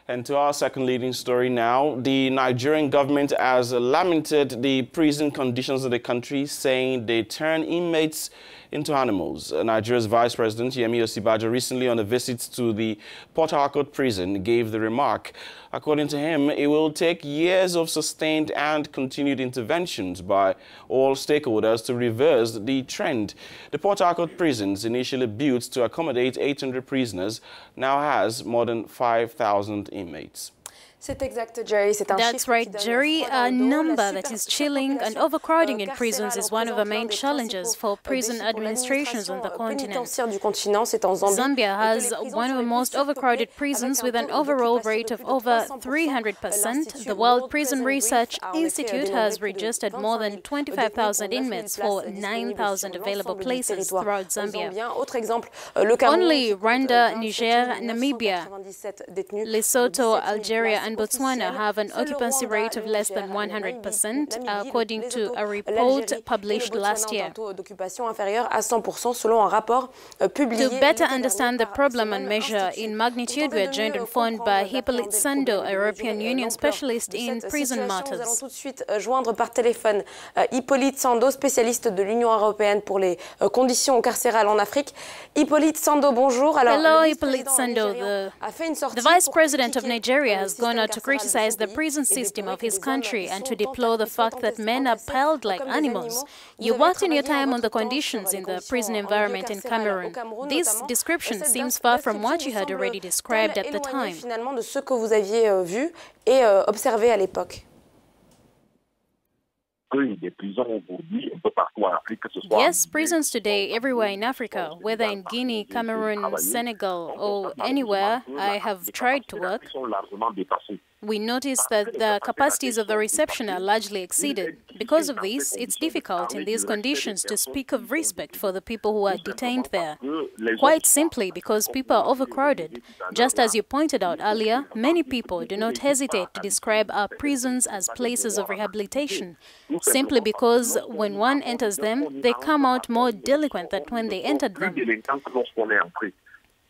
And to our second leading story now, the Nigerian government has lamented the prison conditions of the country, saying they turn inmates into animals. Nigeria's Vice President Yemi Osibajo recently on a visit to the Port Harcourt prison gave the remark. According to him, it will take years of sustained and continued interventions by all stakeholders to reverse the trend. The Port Harcourt prisons, initially built to accommodate 800 prisoners, now has more than 5,000 inmates. That's right, Jerry. A number that is chilling, and overcrowding in prisons is one of the main challenges for prison administrations on the continent. Zambia has one of the most overcrowded prisons with an overall rate of over 300%. The World Prison Research Institute has registered more than 25,000 inmates for 9,000 available places throughout Zambia. Only Rwanda, Niger, Namibia, Lesotho, Algeria and Botswana have an occupancy rate of less than 100%, according to a report published last year. To better understand the problem and measure in magnitude, we are joined on phone by Hippolyte Sando, a European Union specialist in prison matters. Nous allons tout de suite joindre par téléphone Hippolyte Sando, spécialiste de l'Union européenne pour les conditions carcérales en Afrique. Hippolyte Sando, bonjour. Hello, Hippolyte Sando. The Vice President of Nigeria has gone out to criticize the prison system of his country and to deplore the fact that men are held like animals. You worked in your time on the conditions in the prison environment in Cameroon. This description seems far from what you had already described at the time. Finalement de ce que vous aviez vu et observé à l'époque. Yes, prisons today everywhere in Africa, whether in Guinea, Cameroon, Senegal or anywhere I have tried to work, we notice that the capacities of the reception are largely exceeded. Because of this, it's difficult in these conditions to speak of respect for the people who are detained there. Quite simply because people are overcrowded. Just as you pointed out earlier, many people do not hesitate to describe our prisons as places of rehabilitation, simply because when one enters them, they come out more delinquent than when they entered them.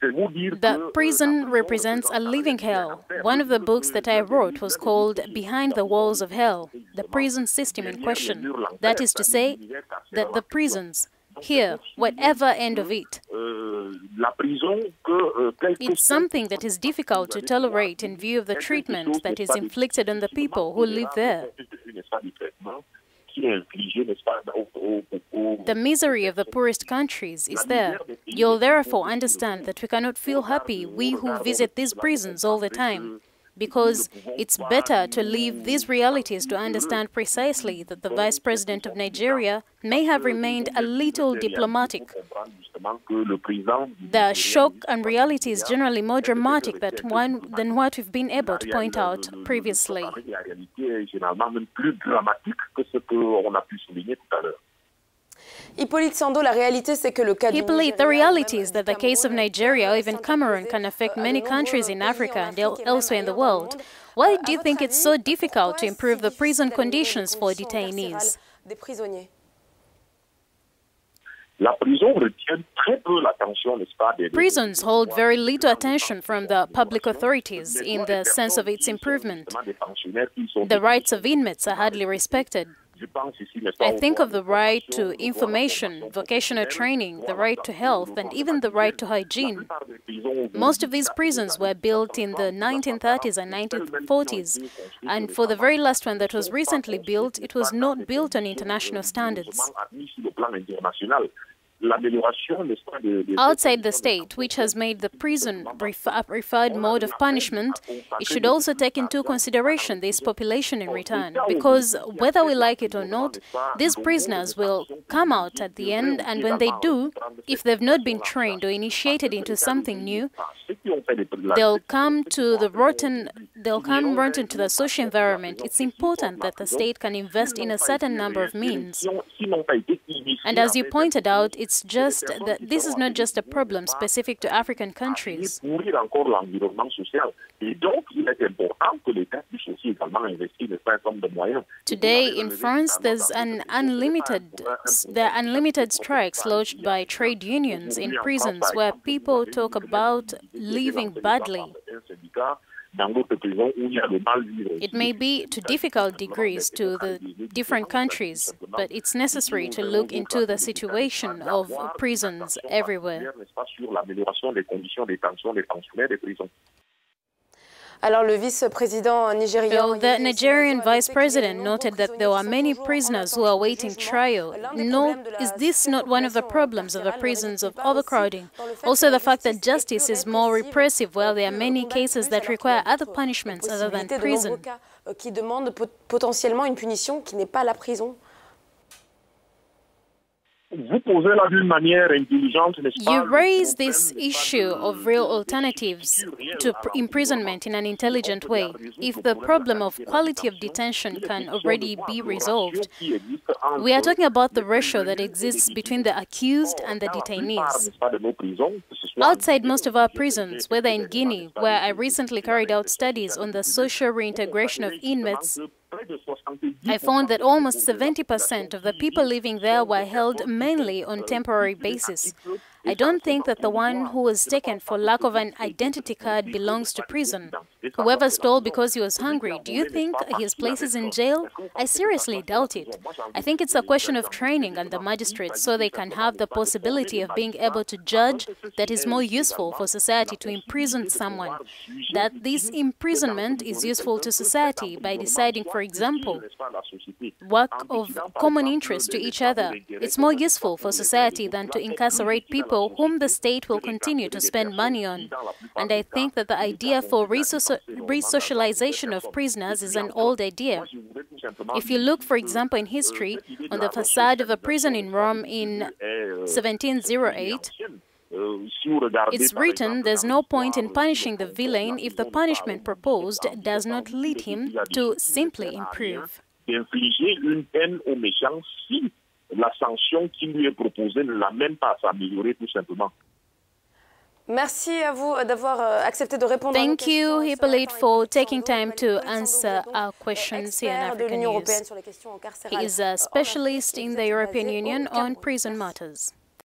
The prison represents a living hell. One of the books that I wrote was called Behind the Walls of Hell, the prison system in question. That is to say, that the prisons, here, whatever end of it, it's something that is difficult to tolerate in view of the treatment that is inflicted on the people who live there. The misery of the poorest countries is there. You'll therefore understand that we cannot feel happy, we who visit these prisons all the time, because it's better to leave these realities to understand precisely that the Vice President of Nigeria may have remained a little diplomatic. The shock and reality is generally more dramatic than what we've been able to point out previously. Hippolyte, the reality is that the case of Nigeria or even Cameroon can affect many countries in Africa and elsewhere in the world. Why do you think it's so difficult to improve the prison conditions for detainees? Prisons hold very little attention from the public authorities in the sense of its improvement. The rights of inmates are hardly respected. I think of the right to information, vocational training, the right to health, and even the right to hygiene. Most of these prisons were built in the 1930s and 1940s, and for the very last one that was recently built, it was not built on international standards. Outside the state, which has made the prison a preferred mode of punishment, it should also take into consideration this population in return, because whether we like it or not, these prisoners will come out at the end, and when they do, if they've not been trained or initiated into something new, they'll come rotten to the social environment. It's important that the state can invest in a certain number of means. And as you pointed out, it's just that this is not just a problem specific to African countries. Today in France, there are unlimited strikes lodged by trade unions in prisons where people talk about living badly. It may be to difficult degrees to the different countries, but it's necessary to look into the situation of prisons everywhere. Alors, le vice-président nigérian... The Nigerian vice president noted that there are many prisoners who are awaiting trial. Is this not one of the problems of the prisons of overcrowding? Also, the fact that justice is more repressive, while there are many cases that require other punishments other than prison. Qui demandent potentiellement une punition qui n'est pas la prison. You raise this issue of real alternatives to imprisonment in an intelligent way. If the problem of quality of detention can already be resolved, we are talking about the ratio that exists between the accused and the detainees. Outside most of our prisons, whether in Guinea, where I recently carried out studies on the social reintegration of inmates, I found that almost 70% of the people living there were held mainly on temporary basis. I don't think that the one who was taken for lack of an identity card belongs to prison. Whoever stole because he was hungry, do you think his place is in jail? I seriously doubt it. I think it's a question of training and the magistrates so they can have the possibility of being able to judge that is more useful for society to imprison someone. That this imprisonment is useful to society by deciding, for example, work of common interest to each other. It's more useful for society than to incarcerate people whom the state will continue to spend money on. And I think that the idea for resocialization of prisoners is an old idea. If you look, for example, in history, on the facade of a prison in Rome in 1708, it's written there's no point in punishing the villain if the punishment proposed does not lead him to simply improve. La sanction qui lui est proposée ne l'amène pas à s'améliorer tout simplement. Merci à vous d'avoir accepté de répondre. Thank you, Hippolyte, for taking time to answer our questions here in African News. He is a specialist in the European Union on prison matters.